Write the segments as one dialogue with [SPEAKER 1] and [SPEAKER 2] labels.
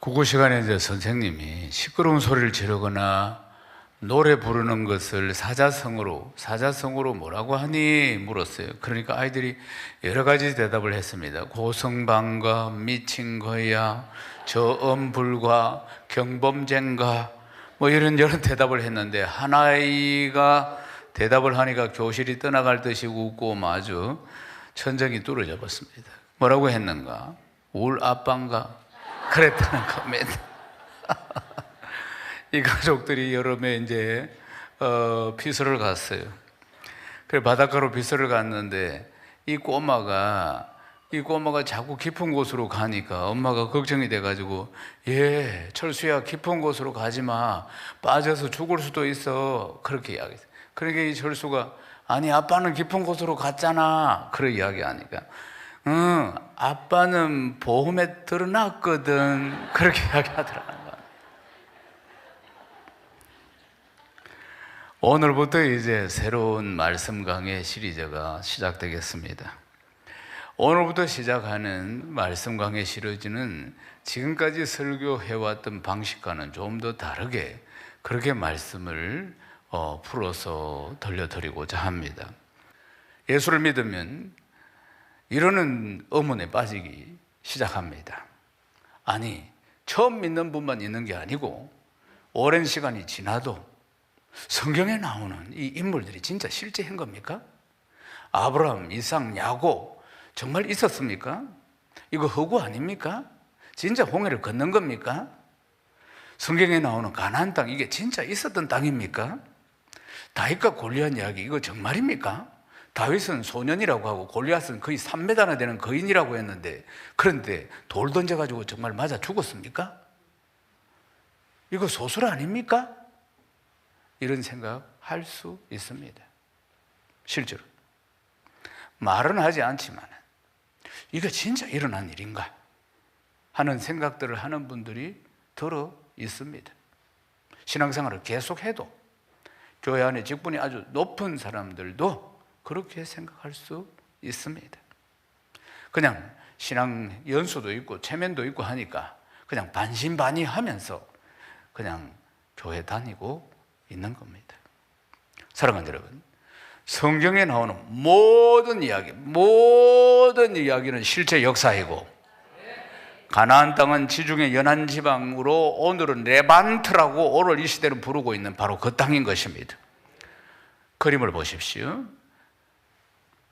[SPEAKER 1] 국어 시간에 이제 선생님이 시끄러운 소리를 지르거나 노래 부르는 것을 사자성어로 뭐라고 하니 물었어요. 그러니까 아이들이 여러 가지 대답을 했습니다. 고성방가, 미친 거야, 저엄불가, 경범죄인가, 뭐 이런 대답을 했는데, 한 아이가 대답을 하니까 교실이 떠나갈 듯이 웃고 마주 천정이 뚫어져 버렸습니다. 뭐라고 했는가? 울 아빠인가? 그랬다는 겁니다. 이 가족들이 여름에 이제 피서를 갔어요. 그래 바닷가로 피서를 갔는데 이 꼬마가 자꾸 깊은 곳으로 가니까 엄마가 걱정이 돼가지고, 철수야, 깊은 곳으로 가지 마, 빠져서 죽을 수도 있어, 그렇게 이야기했어요. 그러니까 이 철수가, 아니 아빠는 깊은 곳으로 갔잖아, 그렇게 이야기하니까, 아빠는 보험에 들어놨거든, 그렇게 이야기하더라고요. 오늘부터 이제 새로운 말씀 강의 시리즈가 시작되겠습니다. 오늘부터 시작하는 말씀 강의 시리즈는 지금까지 설교해왔던 방식과는 좀 더 다르게 그렇게 말씀을 풀어서 들려드리고자 합니다. 예수를 믿으면 이러는 의문에 빠지기 시작합니다. 아니, 처음 믿는 분만 있는 게 아니고 오랜 시간이 지나도 성경에 나오는 이 인물들이 진짜 실제한 겁니까? 아브라함, 이삭, 야곱 정말 있었습니까? 이거 허구 아닙니까? 진짜 홍해를 건넌 겁니까? 성경에 나오는 가나안 땅, 이게 진짜 있었던 땅입니까? 다윗과 골리앗 이야기, 이거 정말입니까? 다윗은 소년이라고 하고 골리앗은 거의 3m나 되는 거인이라고 했는데, 그런데 돌 던져가지고 정말 맞아 죽었습니까? 이거 소설 아닙니까? 이런 생각할 수 있습니다. 실제로 말은 하지 않지만 이게 진짜 일어난 일인가 하는 생각들을 하는 분들이 들어 있습니다. 신앙생활을 계속해도 교회 안에 직분이 아주 높은 사람들도 그렇게 생각할 수 있습니다. 그냥 신앙 연수도 있고 체면도 있고 하니까 그냥 반신반의하면서 그냥 교회 다니고 있는 겁니다. 사랑하는 여러분, 성경에 나오는 모든 이야기는 실제 역사이고, 가나안 땅은 지중해 연안 지방으로 오늘은 레반트라고 오늘 이 시대를 부르고 있는 바로 그 땅인 것입니다. 그림을 보십시오.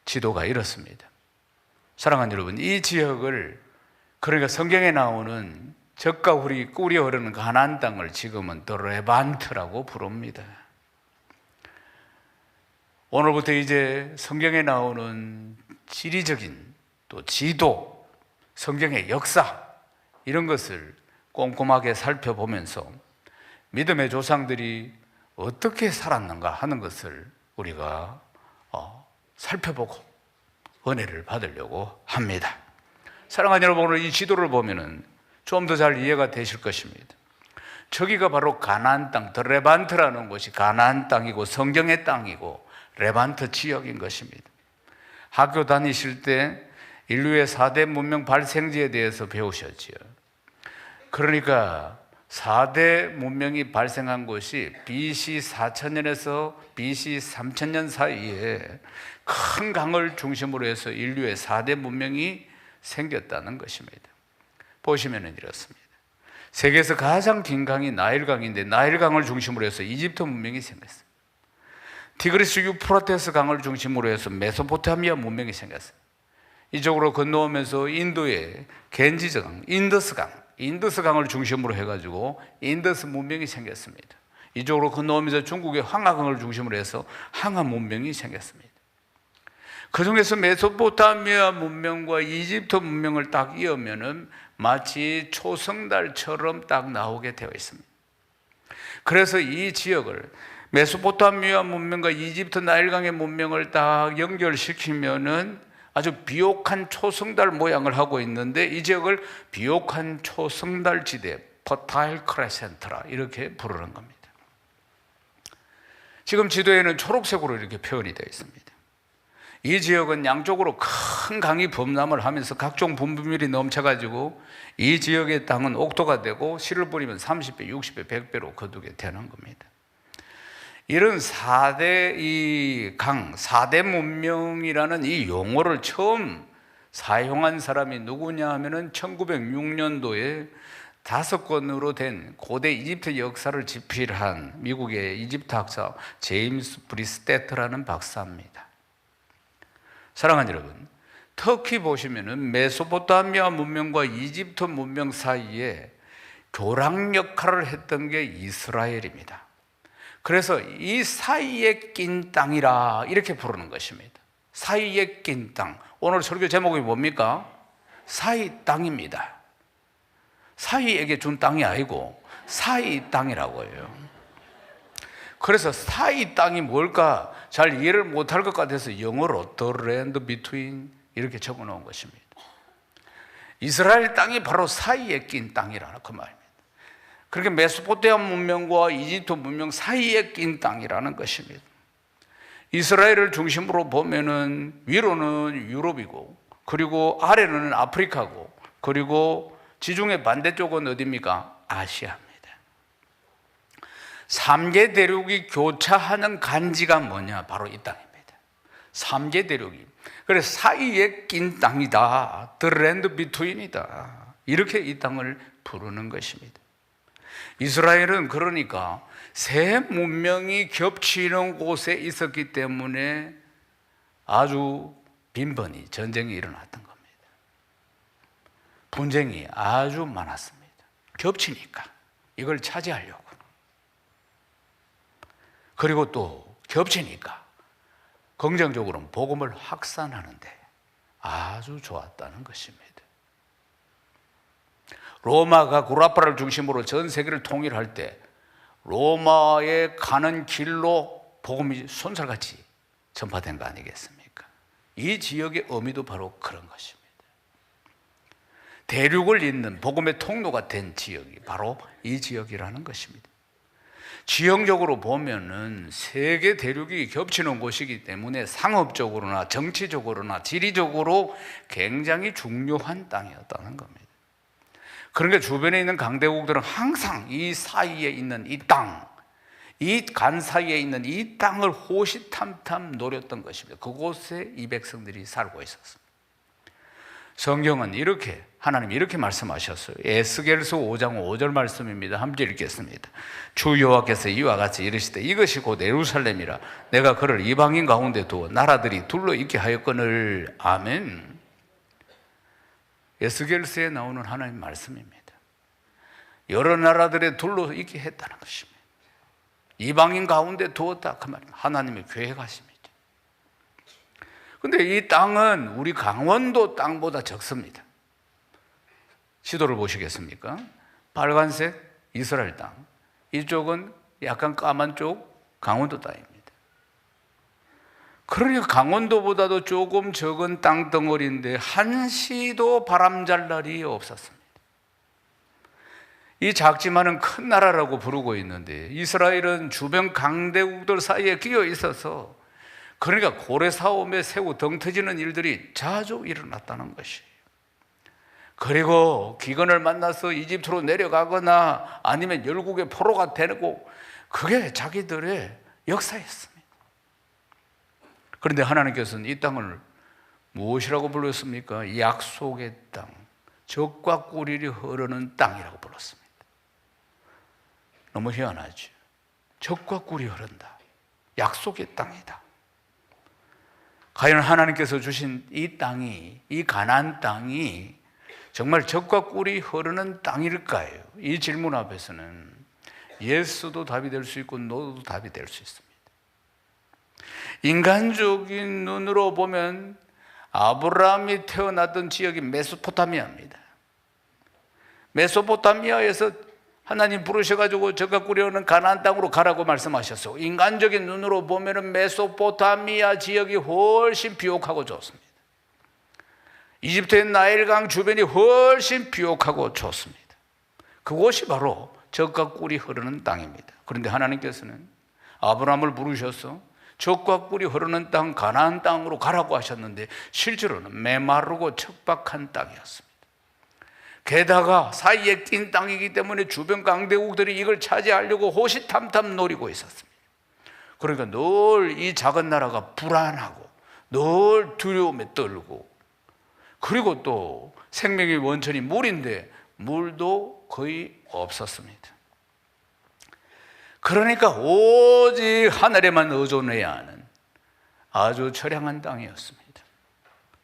[SPEAKER 1] 지도가 이렇습니다. 사랑하는 여러분, 이 지역을, 그러니까 성경에 나오는 적과 꿀이 흐르는 가나안 땅을 지금은 또 레반트라고 부릅니다. 오늘부터 이제 성경에 나오는 지리적인 또 지도, 성경의 역사, 이런 것을 꼼꼼하게 살펴보면서 믿음의 조상들이 어떻게 살았는가 하는 것을 우리가 살펴보고 은혜를 받으려고 합니다. 사랑하는 여러분, 오늘 이 지도를 보면은 좀 더 잘 이해가 되실 것입니다. 저기가 바로 가나안 땅, 더 레반트라는 곳이 가나안 땅이고 성경의 땅이고 레반트 지역인 것입니다. 학교 다니실 때 인류의 4대 문명 발생지에 대해서 배우셨지요. 그러니까 4대 문명이 발생한 곳이 BC 4000년에서 BC 3000년 사이에 큰 강을 중심으로 해서 인류의 4대 문명이 생겼다는 것입니다. 보시면 이렇습니다. 세계에서 가장 긴 강이 나일강인데 나일강을 중심으로 해서 이집트 문명이 생겼어요. 티그리스 유프라테스 강을 중심으로 해서 메소포타미아 문명이 생겼어요. 이쪽으로 건너오면서 인도의 겐지강, 인더스강을 중심으로 해가지고 인더스 문명이 생겼습니다. 이쪽으로 건너오면서 중국의 황하강을 중심으로 해서 황하 문명이 생겼습니다. 그 중에서 메소포타미아 문명과 이집트 문명을 딱 이으면은 마치 초성달처럼 딱 나오게 되어 있습니다. 그래서 이 지역을 메소포타미아 문명과 이집트 나일강의 문명을 딱 연결시키면은 아주 비옥한 초성달 모양을 하고 있는데, 이 지역을 비옥한 초성달 지대, 퍼타일 크레센트라 이렇게 부르는 겁니다. 지금 지도에는 초록색으로 이렇게 표현이 되어 있습니다. 이 지역은 양쪽으로 큰 강이 범람을 하면서 각종 분비물이 넘쳐가지고 이 지역의 땅은 옥토가 되고 씨를 뿌리면 30배, 60배, 100배로 거두게 되는 겁니다. 이런 4대 이 강, 4대 문명이라는 이 용어를 처음 사용한 사람이 누구냐 하면은 1906년도에 5권으로 된 고대 이집트 역사를 집필한 미국의 이집트 학자 제임스 브리스테트라는 박사입니다. 사랑하는 여러분, 터키 보시면은 메소포타미아 문명과 이집트 문명 사이에 교랑 역할을 했던 게 이스라엘입니다. 그래서 이 사이에 낀 땅이라 이렇게 부르는 것입니다. 사이에 낀 땅. 오늘 설교 제목이 뭡니까? 사이 땅입니다. 사이에게 준 땅이 아니고 사이 땅이라고 해요. 그래서 사이 땅이 뭘까 잘 이해를 못할 것 같아서 영어로 The Land Between 이렇게 적어 놓은 것입니다. 이스라엘 땅이 바로 사이에 낀 땅이라는 그 말입니다. 그렇게 메소포타미아 문명과 이집트 문명 사이에 낀 땅이라는 것입니다. 이스라엘을 중심으로 보면은 위로는 유럽이고 그리고 아래는 아프리카고 그리고 지중해 반대쪽은 어디입니까? 아시아입니다. 3개 대륙이 교차하는 간지가 뭐냐? 바로 이 땅입니다. 3개 대륙이. 그래서 사이에 낀 땅이다. The land between이다. 이렇게 이 땅을 부르는 것입니다. 이스라엘은 그러니까 세 문명이 겹치는 곳에 있었기 때문에 아주 빈번히 전쟁이 일어났던 겁니다. 분쟁이 아주 많았습니다. 겹치니까 이걸 차지하려고. 그리고 또 겹치니까 긍정적으로는 복음을 확산하는데 아주 좋았다는 것입니다. 로마가 구라파를 중심으로 전 세계를 통일할 때 로마에 가는 길로 복음이 손살같이 전파된 거 아니겠습니까? 이 지역의 의미도 바로 그런 것입니다. 대륙을 잇는 복음의 통로가 된 지역이 바로 이 지역이라는 것입니다. 지형적으로 보면은 세계 대륙이 겹치는 곳이기 때문에 상업적으로나 정치적으로나 지리적으로 굉장히 중요한 땅이었다는 겁니다. 그러니까 주변에 있는 강대국들은 항상 이 사이에 있는 이 땅, 이 간 사이에 있는 이 땅을 호시탐탐 노렸던 것입니다. 그곳에 이 백성들이 살고 있었습니다. 성경은 이렇게 하나님이 이렇게 말씀하셨어요. 에스겔서 5장 5절 말씀입니다. 함께 읽겠습니다. 주 여호와께서 이와 같이 이르시되 이것이 곧 예루살렘이라 내가 그를 이방인 가운데 두어 나라들이 둘러 있게 하였거늘. 아멘. 에스겔서에 나오는 하나님 말씀입니다. 여러 나라들에 둘러 있게 했다는 것입니다. 이방인 가운데 두었다 그 말입니다. 하나님의 계획하십니다. 근데 이 땅은 우리 강원도 땅보다 적습니다. 지도를 보시겠습니까? 빨간색 이스라엘 땅, 이쪽은 약간 까만 쪽 강원도 땅입니다. 그러니까 강원도보다도 조금 적은 땅덩어리인데 한시도 바람잘 날이 없었습니다. 이 작지만은 큰 나라라고 부르고 있는데 이스라엘은 주변 강대국들 사이에 끼어 있어서 그러니까 고래 싸움에 새우 덩 터지는 일들이 자주 일어났다는 것이에요. 그리고 기근을 만나서 이집트로 내려가거나 아니면 열국의 포로가 되고 그게 자기들의 역사였습니다. 그런데 하나님께서는 이 땅을 무엇이라고 불렀습니까? 약속의 땅, 젖과 꿀이 흐르는 땅이라고 불렀습니다. 너무 희한하죠. 젖과 꿀이 흐른다. 약속의 땅이다. 과연 하나님께서 주신 이 땅이, 이 가나안 땅이 정말 젖과 꿀이 흐르는 땅일까요? 이 질문 앞에서는 예스도 답이 될 수 있고 노도 답이 될 수 있습니다. 인간적인 눈으로 보면 아브라함이 태어났던 지역이 메소포타미아입니다. 메소포타미아에서 하나님 부르셔가지고 젖과 꿀이 흐르는 가나안 땅으로 가라고 말씀하셨어요. 인간적인 눈으로 보면 메소포타미아 지역이 훨씬 비옥하고 좋습니다. 이집트의 나일강 주변이 훨씬 비옥하고 좋습니다. 그곳이 바로 젖과 꿀이 흐르는 땅입니다. 그런데 하나님께서는 아브라함을 부르셔서 젖과 꿀이 흐르는 땅 가나안 땅으로 가라고 하셨는데 실제로는 메마르고 척박한 땅이었습니다. 게다가 사이에 낀 땅이기 때문에 주변 강대국들이 이걸 차지하려고 호시탐탐 노리고 있었습니다. 그러니까 늘 이 작은 나라가 불안하고 늘 두려움에 떨고, 그리고 또 생명의 원천이 물인데 물도 거의 없었습니다. 그러니까 오직 하늘에만 의존해야 하는 아주 처량한 땅이었습니다.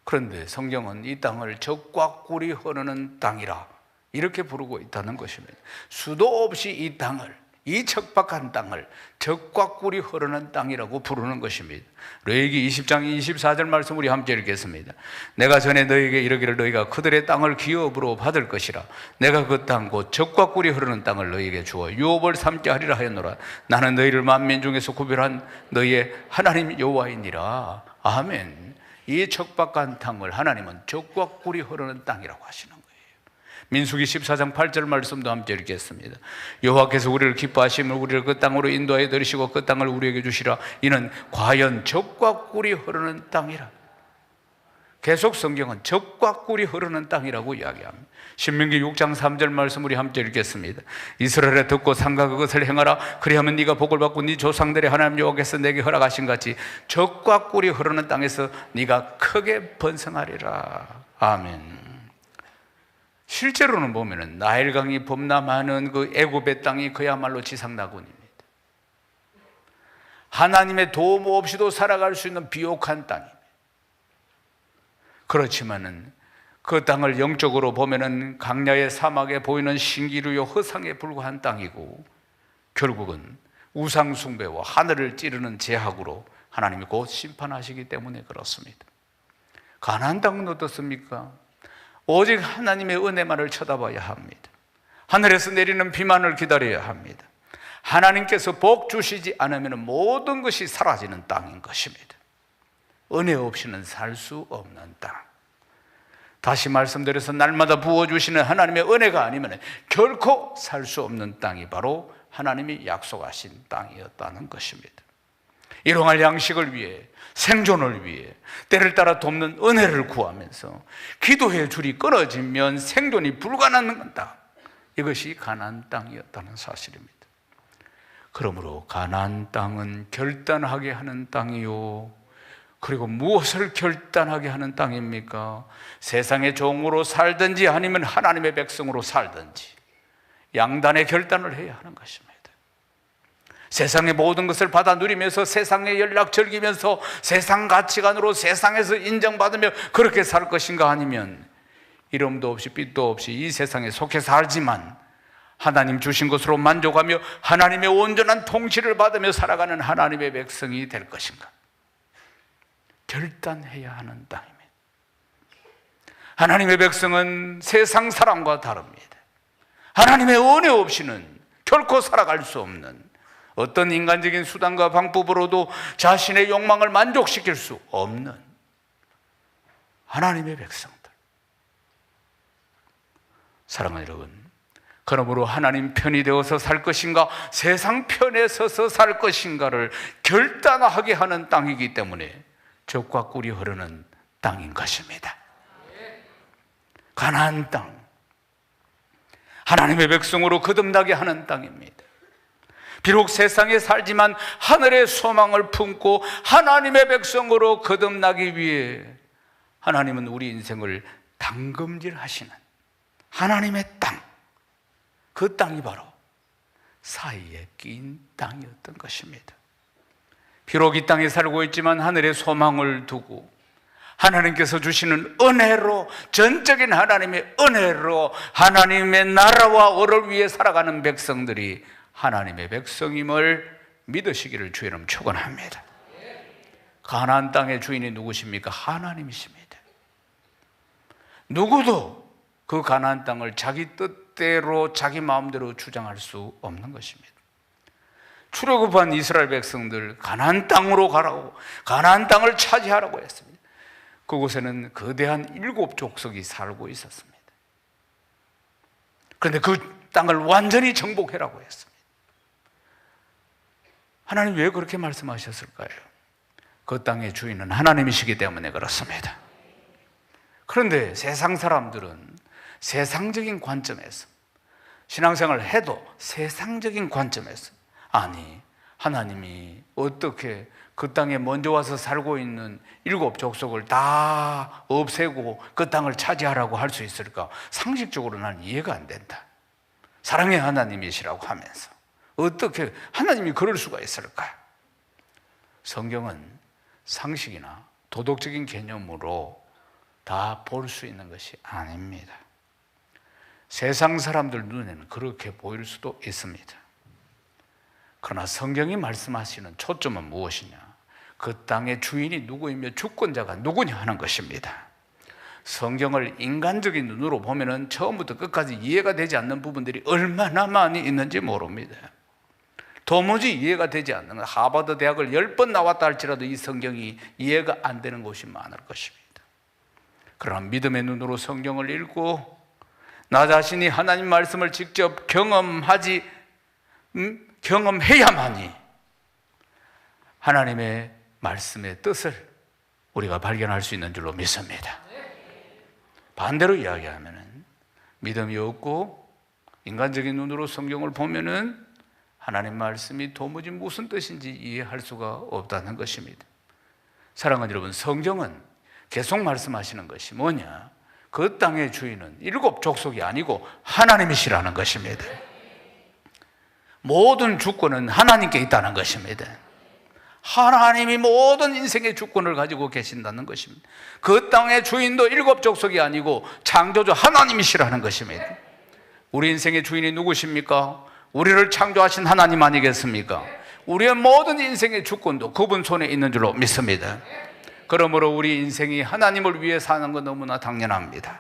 [SPEAKER 1] 그런데 성경은 이 땅을 젖과 꿀이 흐르는 땅이라 이렇게 부르고 있다는 것입니다. 수도 없이 이 땅을, 이 척박한 땅을 젖과 꿀이 흐르는 땅이라고 부르는 것입니다. 레위기 20장 24절 말씀 우리 함께 읽겠습니다. 내가 전에 너희에게 이르기를 너희가 그들의 땅을 기업으로 받을 것이라. 내가 그 땅 곧 젖과 꿀이 흐르는 땅을 너희에게 주어 유업을 삼게 하리라 하였노라. 나는 너희를 만민 중에서 구별한 너희의 하나님 여호와이니라. 아멘. 이 척박한 땅을 하나님은 젖과 꿀이 흐르는 땅이라고 하시는 거예요. 민수기 14장 8절 말씀도 함께 읽겠습니다. 여호와께서 우리를 기뻐하시면 우리를 그 땅으로 인도하여 들으시고 그 땅을 우리에게 주시라. 이는 과연 젖과 꿀이 흐르는 땅이라. 계속 성경은 젖과 꿀이 흐르는 땅이라고 이야기합니다. 신명기 6장 3절 말씀 우리 함께 읽겠습니다. 이스라엘에 듣고 삼가 그것을 행하라. 그리하면 네가 복을 받고 네 조상들의 하나님 여호와께서 내게 허락하신 같이 젖과 꿀이 흐르는 땅에서 네가 크게 번성하리라. 아멘. 실제로는 보면은 나일강이 범람하는 그 애굽의 땅이 그야말로 지상낙원입니다. 하나님의 도움 없이도 살아갈 수 있는 비옥한 땅입니다. 그렇지만은 그 땅을 영적으로 보면은 강야의 사막에 보이는 신기루요 허상에 불과한 땅이고, 결국은 우상 숭배와 하늘을 찌르는 제약으로 하나님이 곧 심판하시기 때문에 그렇습니다. 가나안 땅은 어떻습니까? 오직 하나님의 은혜만을 쳐다봐야 합니다. 하늘에서 내리는 비만을 기다려야 합니다. 하나님께서 복 주시지 않으면 모든 것이 사라지는 땅인 것입니다. 은혜 없이는 살 수 없는 땅. 다시 말씀드려서 날마다 부어주시는 하나님의 은혜가 아니면 결코 살 수 없는 땅이 바로 하나님이 약속하신 땅이었다는 것입니다. 일용할 양식을 위해, 생존을 위해 때를 따라 돕는 은혜를 구하면서 기도의 줄이 끊어지면 생존이 불가능한 땅, 이것이 가나안 땅이었다는 사실입니다. 그러므로 가나안 땅은 결단하게 하는 땅이요, 그리고 무엇을 결단하게 하는 땅입니까? 세상의 종으로 살든지 아니면 하나님의 백성으로 살든지 양단의 결단을 해야 하는 것입니다. 세상의 모든 것을 받아 누리면서 세상의 연락 즐기면서 세상 가치관으로 세상에서 인정받으며 그렇게 살 것인가, 아니면 이름도 없이 빛도 없이 이 세상에 속해 살지만 하나님 주신 것으로 만족하며 하나님의 온전한 통치를 받으며 살아가는 하나님의 백성이 될 것인가? 결단해야 하는 땅입니다. 하나님의 백성은 세상 사람과 다릅니다. 하나님의 은혜 없이는 결코 살아갈 수 없는, 어떤 인간적인 수단과 방법으로도 자신의 욕망을 만족시킬 수 없는 하나님의 백성들. 사랑하는 여러분, 그러므로 하나님 편이 되어서 살 것인가, 세상 편에 서서 살 것인가를 결단하게 하는 땅이기 때문에 젖과 꿀이 흐르는 땅인 것입니다. 가나안 땅, 하나님의 백성으로 거듭나게 하는 땅입니다. 비록 세상에 살지만 하늘의 소망을 품고 하나님의 백성으로 거듭나기 위해 하나님은 우리 인생을 담금질하시는 하나님의 땅, 그 땅이 바로 사이에 낀 땅이었던 것입니다. 비록 이 땅에 살고 있지만 하늘의 소망을 두고 하나님께서 주시는 은혜로, 전적인 하나님의 은혜로 하나님의 나라와 을을 위해 살아가는 백성들이 하나님의 백성임을 믿으시기를 주의 이름 축원합니다. 가나안 땅의 주인이 누구십니까? 하나님이십니다. 누구도 그 가나안 땅을 자기 뜻대로 자기 마음대로 주장할 수 없는 것입니다. 출애굽한 이스라엘 백성들 가나안 땅으로 가라고, 가나안 땅을 차지하라고 했습니다. 그곳에는 거대한 7 족속이 살고 있었습니다. 그런데 그 땅을 완전히 정복해라고 했습니다. 하나님 왜 그렇게 말씀하셨을까요? 그 땅의 주인은 하나님이시기 때문에 그렇습니다. 그런데 세상 사람들은 세상적인 관점에서 신앙생활을 해도 세상적인 관점에서 아니 하나님이 어떻게 그 땅에 먼저 와서 살고 있는 7 족속을 다 없애고 그 땅을 차지하라고 할 수 있을까? 상식적으로 난 이해가 안 된다. 사랑의 하나님이시라고 하면서 어떻게 하나님이 그럴 수가 있을까? 성경은 상식이나 도덕적인 개념으로 다 볼 수 있는 것이 아닙니다. 세상 사람들 눈에는 그렇게 보일 수도 있습니다. 그러나 성경이 말씀하시는 초점은 무엇이냐? 그 땅의 주인이 누구이며 주권자가 누구냐 하는 것입니다. 성경을 인간적인 눈으로 보면은 처음부터 끝까지 이해가 되지 않는 부분들이 얼마나 많이 있는지 모릅니다. 도무지 이해가 되지 않는, 하버드 대학을 10번 나왔다 할지라도 이 성경이 이해가 안 되는 곳이 많을 것입니다. 그러나 믿음의 눈으로 성경을 읽고 나 자신이 하나님 말씀을 직접 경험해야만이 하나님의 말씀의 뜻을 우리가 발견할 수 있는 줄로 믿습니다. 반대로 이야기하면 믿음이 없고 인간적인 눈으로 성경을 보면은 하나님 말씀이 도무지 무슨 뜻인지 이해할 수가 없다는 것입니다. 사랑하는 여러분, 성경은 계속 말씀하시는 것이 뭐냐? 그 땅의 주인은 7 족속이 아니고 하나님이시라는 것입니다. 모든 주권은 하나님께 있다는 것입니다. 하나님이 모든 인생의 주권을 가지고 계신다는 것입니다. 그 땅의 주인도 7 족속이 아니고 창조주 하나님이시라는 것입니다. 우리 인생의 주인이 누구십니까? 우리를 창조하신 하나님 아니겠습니까? 우리의 모든 인생의 주권도 그분 손에 있는 줄로 믿습니다. 그러므로 우리 인생이 하나님을 위해 사는 건 너무나 당연합니다.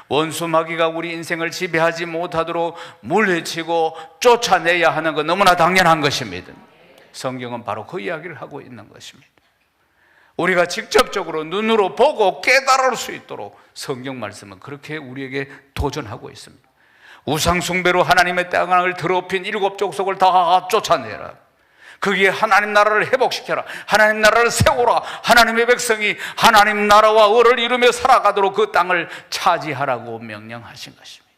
[SPEAKER 1] 원수 마귀가 우리 인생을 지배하지 못하도록 물리치고 쫓아내야 하는 건 너무나 당연한 것입니다. 성경은 바로 그 이야기를 하고 있는 것입니다. 우리가 직접적으로 눈으로 보고 깨달을 수 있도록 성경 말씀은 그렇게 우리에게 도전하고 있습니다. 우상 숭배로 하나님의 땅을 더럽힌 7 족속을 다 쫓아내라. 거기에 하나님 나라를 회복시켜라. 하나님 나라를 세우라. 하나님의 백성이 하나님 나라와 을을 이루며 살아가도록 그 땅을 차지하라고 명령하신 것입니다.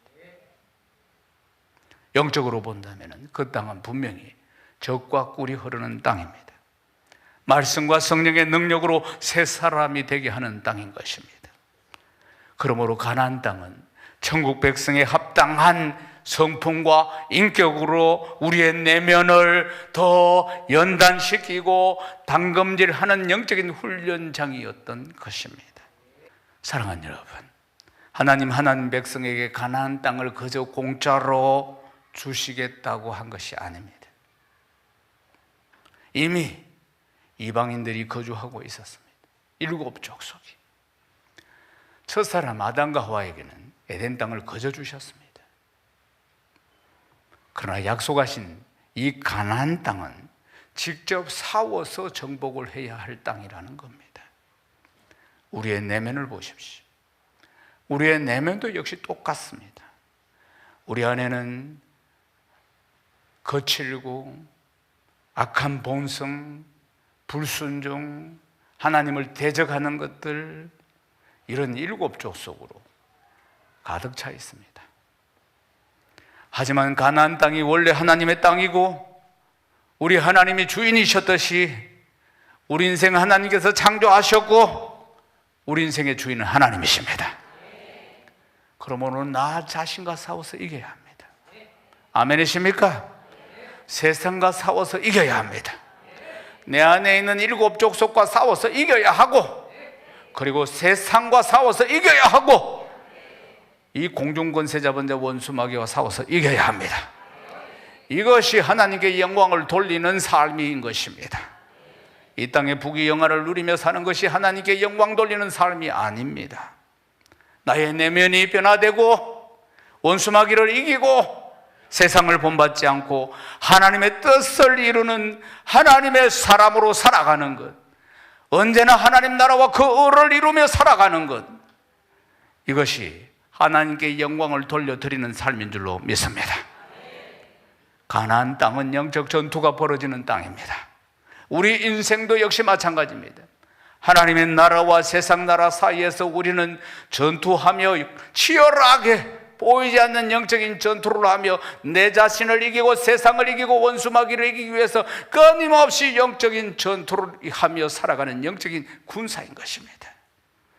[SPEAKER 1] 영적으로 본다면 그 땅은 분명히 젖과 꿀이 흐르는 땅입니다. 말씀과 성령의 능력으로 새 사람이 되게 하는 땅인 것입니다. 그러므로 가나안 땅은 천국 백성에 합당한 성품과 인격으로 우리의 내면을 더 연단시키고 당금질하는 영적인 훈련장이었던 것입니다. 사랑하는 여러분, 하나님 백성에게 가나안 땅을 그저 공짜로 주시겠다고 한 것이 아닙니다. 이미 이방인들이 거주하고 있었습니다. 7 족속이. 첫사람 아담과 하와에게는 에덴 땅을 거저 주셨습니다. 그러나 약속하신 이 가나안 땅은 직접 싸워서 정복을 해야 할 땅이라는 겁니다. 우리의 내면을 보십시오. 우리의 내면도 역시 똑같습니다. 우리 안에는 거칠고 악한 본성, 불순종, 하나님을 대적하는 것들, 이런 7 족속으로 가득 차 있습니다. 하지만 가나안 땅이 원래 하나님의 땅이고 우리 하나님이 주인이셨듯이 우리 인생 하나님께서 창조하셨고 우리 인생의 주인은 하나님이십니다. 그러므로 나 자신과 싸워서 이겨야 합니다. 아멘이십니까? 세상과 싸워서 이겨야 합니다. 내 안에 있는 7 족속과 싸워서 이겨야 하고, 그리고 세상과 싸워서 이겨야 하고, 이 공중권세 잡은 자 원수 마귀와 싸워서 이겨야 합니다. 이것이 하나님께 영광을 돌리는 삶인 것입니다. 이 땅의 부귀영화를 누리며 사는 것이 하나님께 영광 돌리는 삶이 아닙니다. 나의 내면이 변화되고 원수 마귀를 이기고 세상을 본받지 않고 하나님의 뜻을 이루는 하나님의 사람으로 살아가는 것, 언제나 하나님 나라와 그 을을 이루며 살아가는 것, 이것이 하나님께 영광을 돌려드리는 삶인 줄로 믿습니다. 가나안 땅은 영적 전투가 벌어지는 땅입니다. 우리 인생도 역시 마찬가지입니다. 하나님의 나라와 세상 나라 사이에서 우리는 전투하며 치열하게 보이지 않는 영적인 전투를 하며 내 자신을 이기고 세상을 이기고 원수마귀를 이기기 위해서 끊임없이 영적인 전투를 하며 살아가는 영적인 군사인 것입니다.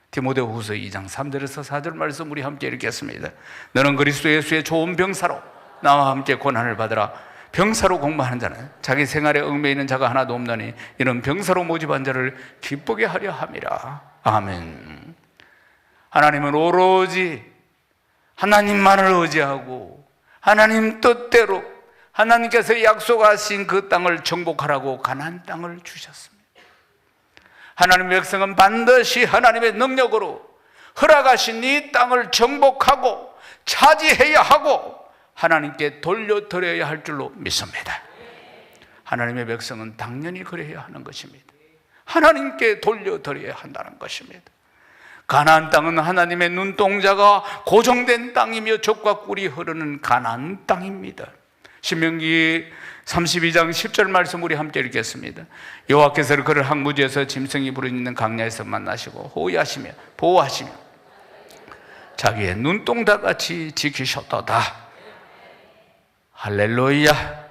[SPEAKER 1] 디모데후서 2장 3절에서 4절 말씀 우리 함께 읽겠습니다. 너는 그리스도 예수의 좋은 병사로 나와 함께 고난을 받으라. 병사로 공부하는 자는 자기 생활에 얽매이는 자가 하나도 없나니 이런 병사로 모집한 자를 기쁘게 하려 함이라. 아멘. 하나님은 오로지 하나님만을 의지하고 하나님 뜻대로 하나님께서 약속하신 그 땅을 정복하라고 가나안 땅을 주셨습니다. 하나님의 백성은 반드시 하나님의 능력으로 허락하신 이 땅을 정복하고 차지해야 하고 하나님께 돌려드려야 할 줄로 믿습니다. 하나님의 백성은 당연히 그래야 하는 것입니다. 하나님께 돌려드려야 한다는 것입니다. 가나안 땅은 하나님의 눈동자가 고정된 땅이며 젖과 꿀이 흐르는 가나안 땅입니다. 신명기 32장 10절 말씀 우리 함께 읽겠습니다. 여호와께서 그를 항무지에서 짐승이 부르짖는 강야에서 만나시고 호위하시며 보호하시며 자기의 눈동자같이 지키셨도다. 할렐루야.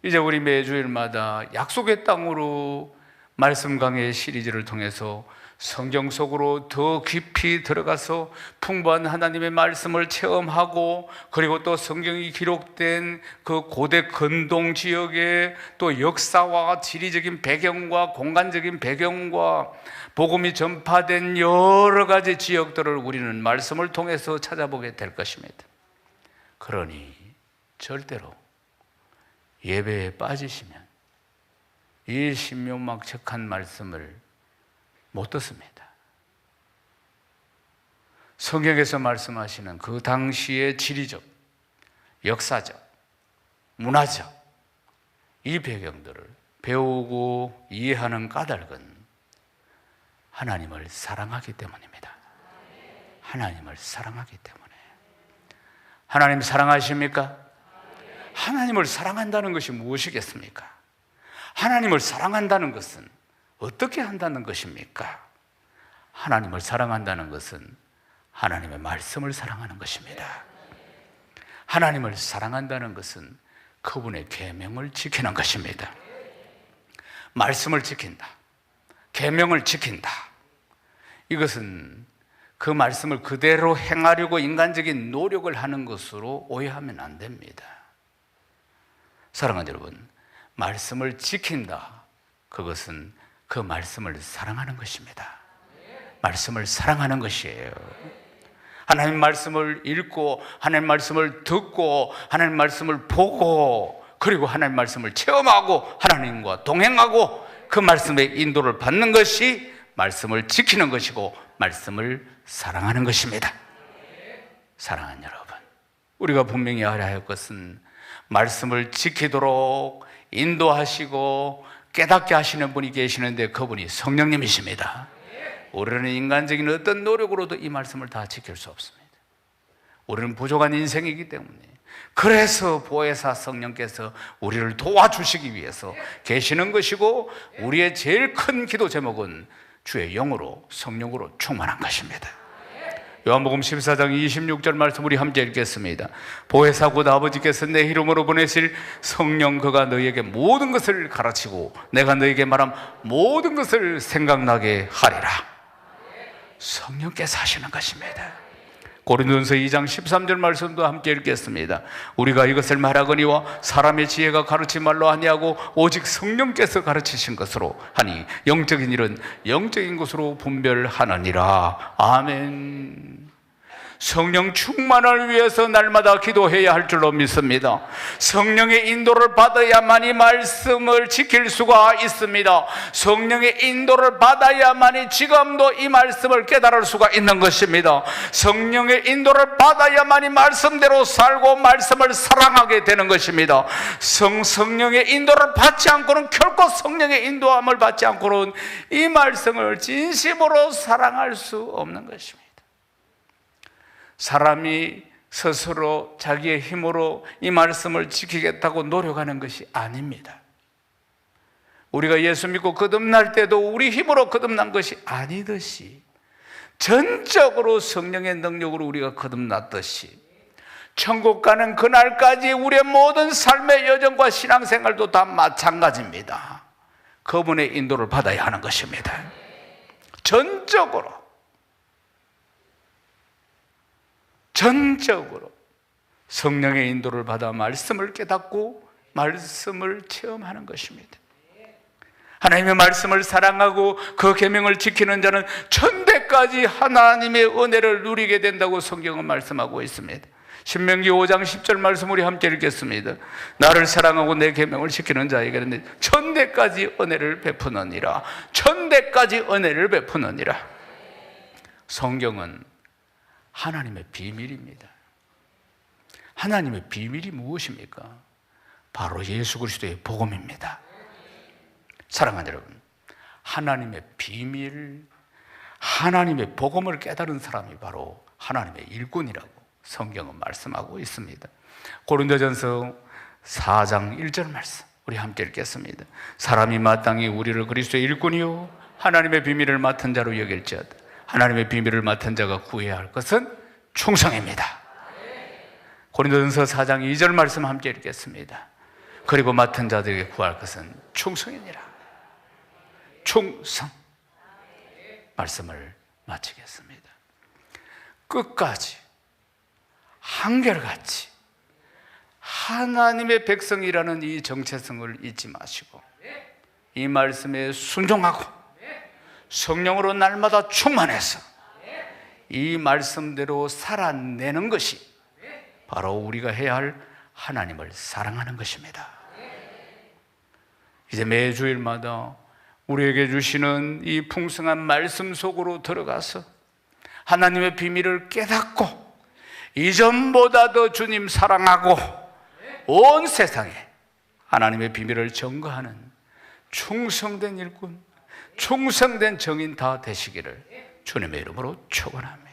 [SPEAKER 1] 이제 우리 매주일마다 약속의 땅으로 말씀 강해 시리즈를 통해서 성경 속으로 더 깊이 들어가서 풍부한 하나님의 말씀을 체험하고, 그리고 또 성경이 기록된 그 고대 근동 지역의 또 역사와 지리적인 배경과 공간적인 배경과 복음이 전파된 여러 가지 지역들을 우리는 말씀을 통해서 찾아보게 될 것입니다. 그러니 절대로 예배에 빠지시면 이 신묘막측한 말씀을 못 듣습니다. 성경에서 말씀하시는 그 당시의 지리적, 역사적, 문화적 이 배경들을 배우고 이해하는 까닭은 하나님을 사랑하기 때문입니다. 하나님을 사랑하기 때문에. 하나님 사랑하십니까? 하나님을 사랑한다는 것이 무엇이겠습니까? 하나님을 사랑한다는 것은 어떻게 한다는 것입니까? 하나님을 사랑한다는 것은 하나님의 말씀을 사랑하는 것입니다. 하나님을 사랑한다는 것은 그분의 계명을 지키는 것입니다. 말씀을 지킨다, 계명을 지킨다, 이것은 그 말씀을 그대로 행하려고 인간적인 노력을 하는 것으로 오해하면 안 됩니다. 사랑하는 여러분, 말씀을 지킨다, 그것은 그 말씀을 사랑하는 것입니다. 말씀을 사랑하는 것이에요. 하나님 말씀을 읽고 하나님 말씀을 듣고 하나님 말씀을 보고 그리고 하나님 말씀을 체험하고 하나님과 동행하고 그 말씀의 인도를 받는 것이 말씀을 지키는 것이고 말씀을 사랑하는 것입니다. 사랑하는 여러분, 우리가 분명히 알아야 할 것은 말씀을 지키도록 인도하시고 깨닫게 하시는 분이 계시는데 그분이 성령님이십니다. 우리는 인간적인 어떤 노력으로도 이 말씀을 다 지킬 수 없습니다. 우리는 부족한 인생이기 때문에, 그래서 보혜사 성령께서 우리를 도와주시기 위해서 계시는 것이고, 우리의 제일 큰 기도 제목은 주의 영으로, 성령으로 충만한 것입니다. 요한복음 14장 26절 말씀 우리 함께 읽겠습니다. 보혜사 곧 아버지께서 내 이름으로 보내실 성령, 그가 너희에게 모든 것을 가르치고 내가 너희에게 말한 모든 것을 생각나게 하리라. 성령께서 하시는 것입니다. 고린도전서 2장 13절 말씀도 함께 읽겠습니다. 우리가 이것을 말하거니와 사람의 지혜가 가르친 말로 아니하고 오직 성령께서 가르치신 것으로 하니 영적인 일은 영적인 것으로 분별하느니라. 아멘. 성령 충만을 위해서 날마다 기도해야 할 줄로 믿습니다. 성령의 인도를 받아야만이 말씀을 지킬 수가 있습니다. 성령의 인도를 받아야만이 지금도 이 말씀을 깨달을 수가 있는 것입니다. 성령의 인도를 받아야만이 말씀대로 살고 말씀을 사랑하게 되는 것입니다. 성령의 인도를 받지 않고는, 결코 성령의 인도함을 받지 않고는 이 말씀을 진심으로 사랑할 수 없는 것입니다. 사람이 스스로 자기의 힘으로 이 말씀을 지키겠다고 노력하는 것이 아닙니다. 우리가 예수 믿고 거듭날 때도 우리 힘으로 거듭난 것이 아니듯이 전적으로 성령의 능력으로 우리가 거듭났듯이 천국 가는 그날까지 우리의 모든 삶의 여정과 신앙생활도 다 마찬가지입니다. 그분의 인도를 받아야 하는 것입니다. 전적으로 성령의 인도를 받아 말씀을 깨닫고 말씀을 체험하는 것입니다. 하나님의 말씀을 사랑하고 그 계명을 지키는 자는 천대까지 하나님의 은혜를 누리게 된다고 성경은 말씀하고 있습니다. 신명기 5장 10절 말씀 우리 함께 읽겠습니다. 나를 사랑하고 내 계명을 지키는 자에게는 천대까지 은혜를 베푸느니라. 천대까지 은혜를 베푸느니라. 성경은 하나님의 비밀입니다. 하나님의 비밀이 무엇입니까? 바로 예수 그리스도의 복음입니다. 사랑하는 여러분, 하나님의 비밀, 하나님의 복음을 깨달은 사람이 바로 하나님의 일꾼이라고 성경은 말씀하고 있습니다. 고린도전서 4장 1절 말씀 우리 함께 읽겠습니다. 사람이 마땅히 우리를 그리스도의 일꾼이요 하나님의 비밀을 맡은 자로 여길지어다. 하나님의 비밀을 맡은 자가 구해야 할 것은 충성입니다. 고린도전서 4장 2절 말씀 함께 읽겠습니다. 그리고 맡은 자들에게 구할 것은 충성이니라. 충성. 말씀을 마치겠습니다. 끝까지 한결같이 하나님의 백성이라는 이 정체성을 잊지 마시고 이 말씀에 순종하고 성령으로 날마다 충만해서 이 말씀대로 살아내는 것이 바로 우리가 해야 할 하나님을 사랑하는 것입니다. 이제 매주일마다 우리에게 주시는 이 풍성한 말씀 속으로 들어가서 하나님의 비밀을 깨닫고 이전보다 더 주님 사랑하고 온 세상에 하나님의 비밀을 전거하는 충성된 일꾼, 충성된 정인 다 되시기를 주님의 이름으로 축원합니다.